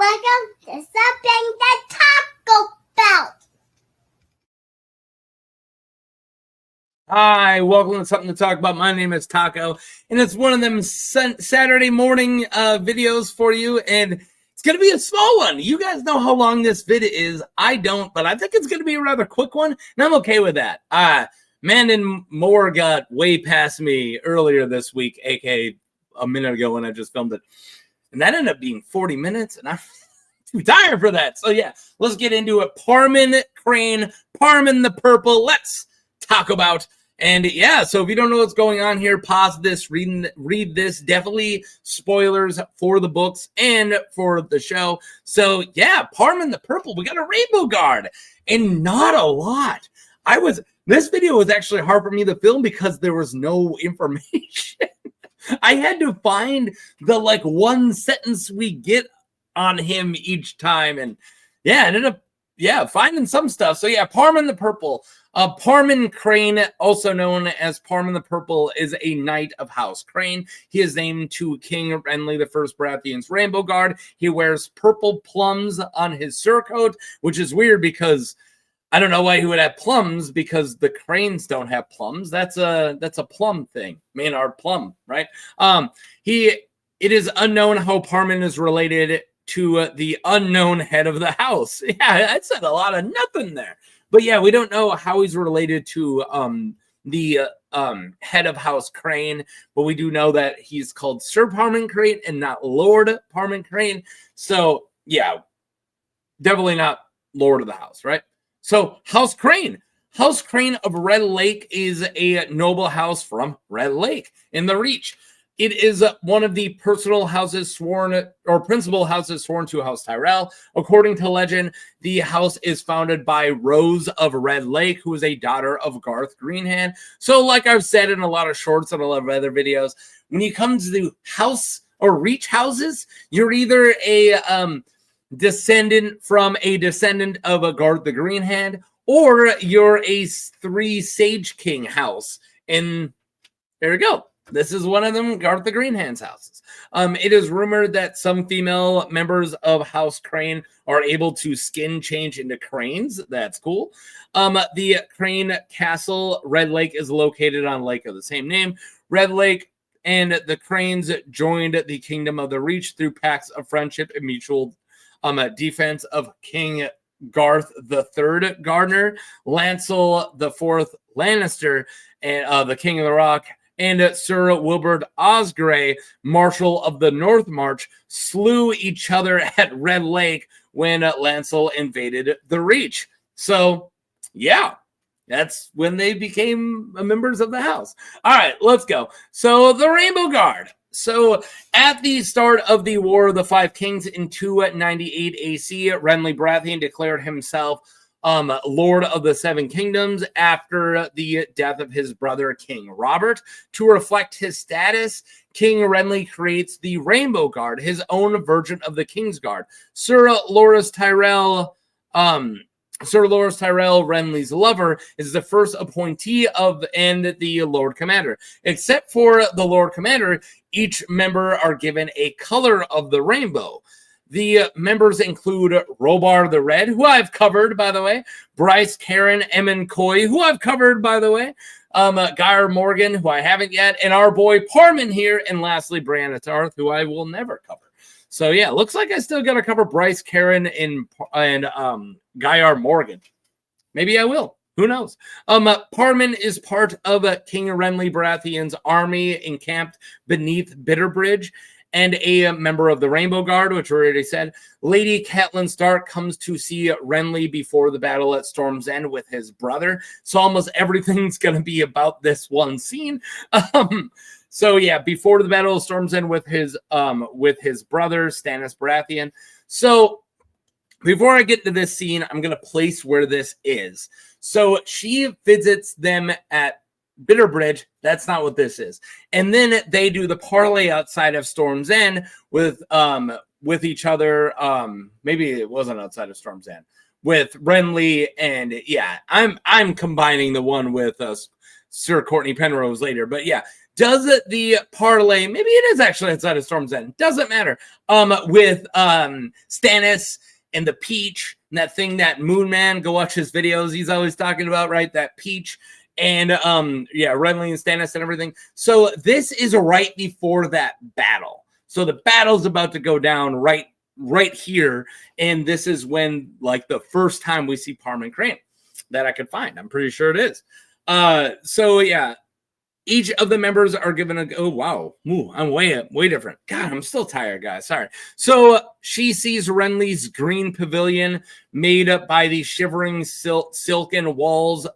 Welcome to Something to Talk About. Hi, welcome to Something to Talk About. My name is Taco, and it's one of them Saturday morning videos for you, and it's going to be a small one. You guys know how long this video is. I don't, but I think it's going to be a rather quick one, and I'm okay with that. Mandon Moore got way past me earlier this week, aka a minute ago when I just filmed it, and that ended up being 40 minutes, and I'm too tired for that. So yeah, let's get into it. Parmen Crane, Parmen the Purple. Let's talk about. And yeah, so if you don't know what's going on here, pause this, read this. Definitely spoilers for the books and for the show. So yeah, Parmen the Purple, we got a rainbow guard, and not a lot. This video was actually hard for me to film because there was no information. I had to find the one sentence we get on him each time, and yeah, ended up finding some stuff. So yeah, Parmen the Purple. Parmen Crane, also known as Parmen the Purple, is a knight of House Crane. He is named to King Renly the First Baratheon's Rainbow Guard. He wears purple plums on his surcoat, which is weird because I don't know why he would have plums, because the Cranes don't have plums. That's a plum thing. Maynard Plum, right? It is unknown how Parmen is related to the unknown head of the house. Yeah, I said a lot of nothing there. But yeah, we don't know how he's related to the head of House Crane, but we do know that he's called Sir Parmen Crane and not Lord Parmen Crane. So yeah, definitely not Lord of the house, right? So House Crane. House Crane of Red Lake is a noble house from Red Lake in the Reach. It is one of the principal houses sworn to House Tyrell. According to legend, the house is founded by Rose of Red Lake, who is a daughter of Garth Greenhand. So like I've said in a lot of shorts and a lot of other videos, when you come to the house or Reach houses, you're either a descendant of a Garth the Greenhand, or you're a Three Sage King house. And there you go. This is one of them, Garth the Greenhand's houses. It is rumored that some female members of House Crane are able to skin change into cranes. That's cool. The Crane Castle, Red Lake, is located on lake of the same name. Red Lake and the Cranes joined the Kingdom of the Reach through pacts of friendship and mutual defense of King Garth the Third Gardner, Lancel the Fourth Lannister, and the King of the Rock, and Sir Wilbert Osgrey, Marshal of the North March, slew each other at Red Lake when Lancel invaded the Reach. So, yeah, that's when they became members of the house. All right, let's go. So, the Rainbow Guard. So, at the start of the War of the Five Kings in 298 AC, Renly Baratheon declared himself Lord of the Seven Kingdoms after the death of his brother, King Robert. To reflect his status, King Renly creates the Rainbow Guard, his own version of the King's Guard. Sir Loras Tyrell, Renly's lover, is the first appointee and the Lord Commander. Except for the Lord Commander, each member are given a color of the rainbow. The members include Robar the Red, who I've covered, by the way, Bryce, Karen, Emmon Coy, who I've covered, by the way, Gyre Morgan, who I haven't yet, and our boy Parmen here, and lastly, Brianna Tarth, who I will never cover. So yeah, looks like I still got to cover Bryce, Karen, and Gyre Morgan. Maybe I will. Who knows? Parmen is part of King Renly Baratheon's army encamped beneath Bitterbridge, and a member of the Rainbow Guard, which we already said. Lady Catelyn Stark comes to see Renly before the battle at Storm's End with his brother. So almost everything's going to be about this one scene. So yeah, before the battle of Storm's End with his brother, Stannis Baratheon. So before I get to this scene, I'm going to place where this is. So she visits them at Bitterbridge. That's not what this is. And then they do the parlay outside of Storm's End with each other. Maybe it wasn't outside of Storm's End with Renly, and yeah, I'm combining the one with Sir Courtney Penrose later. But yeah, does it the parlay, maybe it is actually outside of Storm's End, doesn't matter, with Stannis and the peach and that thing that Moon Man, go watch his videos, he's always talking about, right? That peach and yeah, Renly and Stannis and everything. So this is right before that battle. So the battle's about to go down right here, and this is when, like, the first time we see Parmen Crane that I could find. I'm pretty sure it is. So yeah, each of the members are given a, oh wow, ooh, I'm way different. God, I'm still tired, guys. Sorry. So she sees Renly's green pavilion made up by the shivering silken walls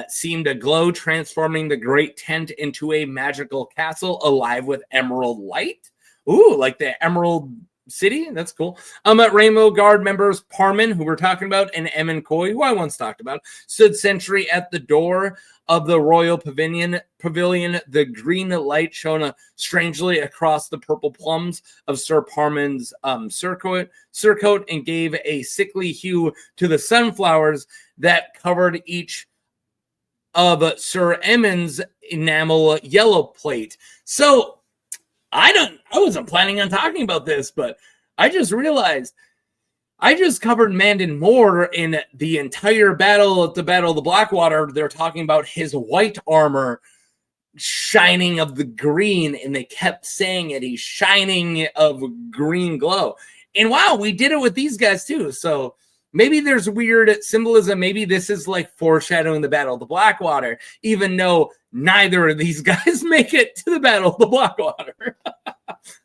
seem to glow, transforming the great tent into a magical castle alive with emerald light. Ooh, like the Emerald City. That's cool. Rainbow Guard members Parmen, who we're talking about, and Emyn Coy, who I once talked about, stood sentry at the door of the royal pavilion. The green light shone strangely across the purple plums of Sir Parmen's surcoat and gave a sickly hue to the sunflowers that covered each of Sir Emond's enamel yellow plate. So I wasn't planning on talking about this, but I just realized I just covered Mandon Moore in the entire battle at the Battle of the Blackwater. They're talking about his white armor shining of the green, and they kept saying it. He's shining of green glow. And wow, we did it with these guys too. So maybe there's weird symbolism. Maybe this is like foreshadowing the Battle of the Blackwater, even though neither of these guys make it to the Battle of the Blackwater.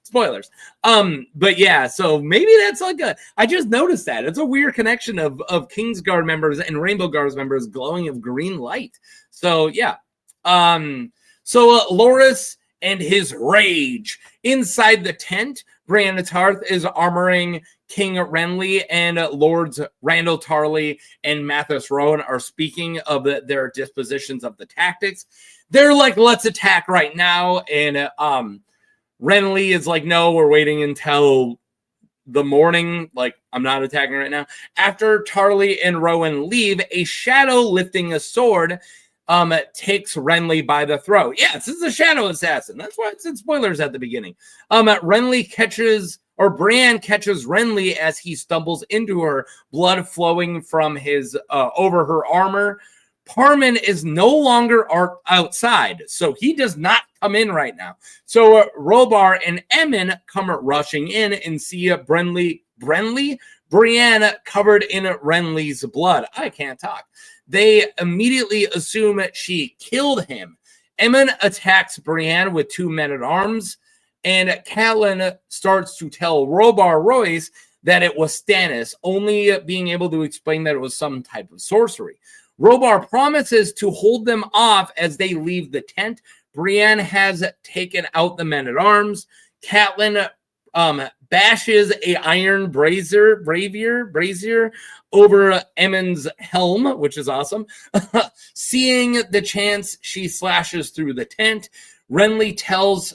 Spoilers. But yeah, so maybe that's like I just noticed that. It's a weird connection of Kingsguard members and Rainbow Guards members glowing of green light. So yeah. So Loras and his rage. Inside the tent, Brienne Tarth is armoring King Renly, and Lords Randall Tarly and Mathis Rowan are speaking of their dispositions of the tactics. They're like, let's attack right now. And Renly is like, no, we're waiting until the morning. Like, I'm not attacking right now. After Tarly and Rowan leave, a shadow lifting a sword takes Renly by the throat. Yes, this is a shadow assassin. That's why it said spoilers at the beginning. Renly catches, or Brienne catches Renly as he stumbles into her, blood flowing from his over her armor. Parmen is no longer outside, so he does not come in right now. So Robar and Emyn come rushing in and see Brienne covered in Renly's blood. I can't talk. They immediately assume she killed him. Emyn attacks Brienne with 2 men-at-arms, and Catelyn starts to tell Robar Royce that it was Stannis, only being able to explain that it was some type of sorcery. Robar promises to hold them off as they leave the tent. Brienne has taken out the men-at-arms. Catelyn bashes a iron brazier over Emond's helm, which is awesome. Seeing the chance, she slashes through the tent. Renly tells,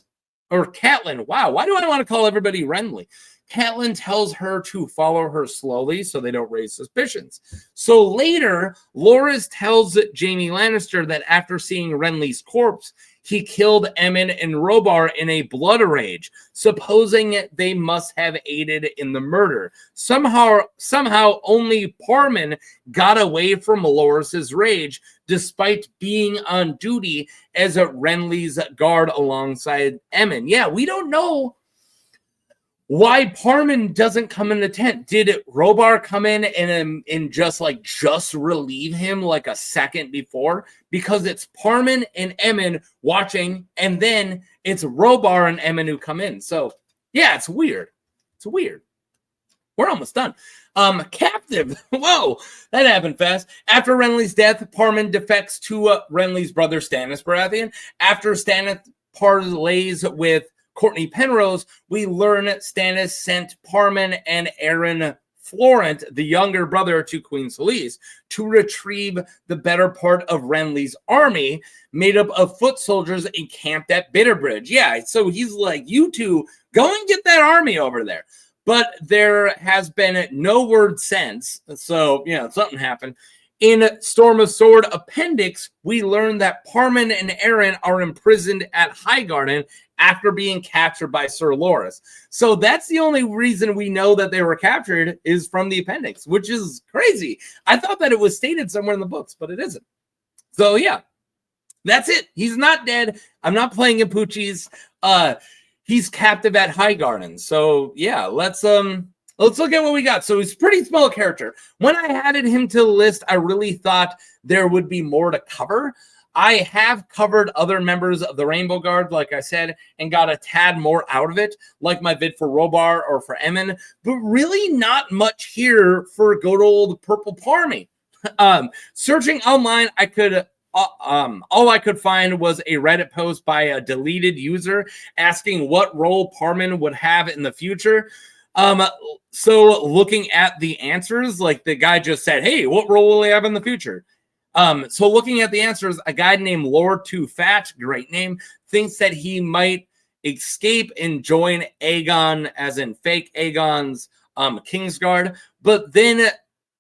or Catelyn, wow, why do I want to call everybody Renly? Catelyn tells her to follow her slowly so they don't raise suspicions. So later, Loras tells Jaime Lannister that after seeing Renly's corpse, he killed Emyn and Robar in a blood rage, supposing they must have aided in the murder. Somehow only Parmen got away from Loras' rage, despite being on duty as a Renly's guard alongside Emyn. Yeah, we don't know why Parmen doesn't come in the tent. Did Robar come in and just relieve him like a second before? Because it's Parmen and Emyn watching, and then it's Robar and Emyn who come in. So yeah, it's weird. It's weird. We're almost done. Captive. Whoa, that happened fast. After Renly's death, Parmen defects to Renly's brother Stannis Baratheon. After Stannis parlays with Courtney Penrose, we learn Stannis sent Parmen and Aaron Florent, the younger brother to Queen Selyse, to retrieve the better part of Renly's army, made up of foot soldiers encamped at Bitterbridge. Yeah, so he's like, you two, go and get that army over there. But there has been no word since, so, something happened. In Storm of Sword Appendix, we learn that Parmen and Aaron are imprisoned at Highgarden after being captured by Sir Loras. So that's the only reason we know that they were captured is from the appendix, which is crazy. I thought that it was stated somewhere in the books, but it isn't. So yeah, that's it. He's not dead. I'm not playing in Poochie's. He's captive at Highgarden. So yeah, let's look at what we got. So he's a pretty small character. When I added him to the list, I really thought there would be more to cover. I have covered other members of the Rainbow Guard, like I said, and got a tad more out of it, like my vid for Robar or for Emmon, but really not much here for good old Purple Parmen. Searching online, I could all I could find was a Reddit post by a deleted user asking what role Parmen would have in the future. So looking at the answers, like the guy just said, hey, what role will he have in the future? So looking at the answers, a guy named Lore Too Fat, great name, thinks that he might escape and join Aegon, as in fake Aegon's Kingsguard, but then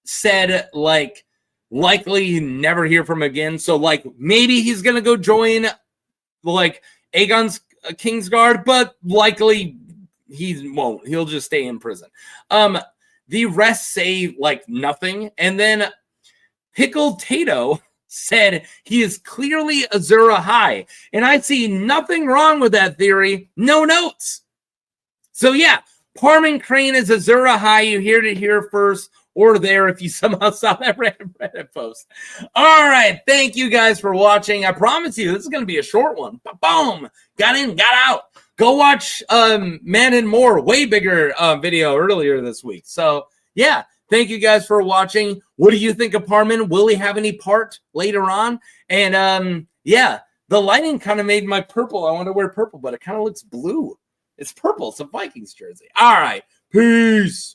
said like likely never hear from him again. So like maybe he's gonna go join like Aegon's Kingsguard, but likely he won't. He'll just stay in prison. The rest say like nothing, and then Pickled Tato said he is clearly Azura High, and I see nothing wrong with that theory. No notes. So yeah, Parmen Crane is Azura High. You heard it here first, or there if you somehow saw that Reddit post. All right, thank you guys for watching. I promise you, this is going to be a short one. Boom, got in, got out. Go watch Man and More, way bigger video earlier this week. So yeah. Thank you guys for watching. What do you think of Parmen? Will he have any part later on? And yeah, the lighting kind of made my purple. I want to wear purple, but it kind of looks blue. It's purple. It's a Vikings jersey. All right. Peace.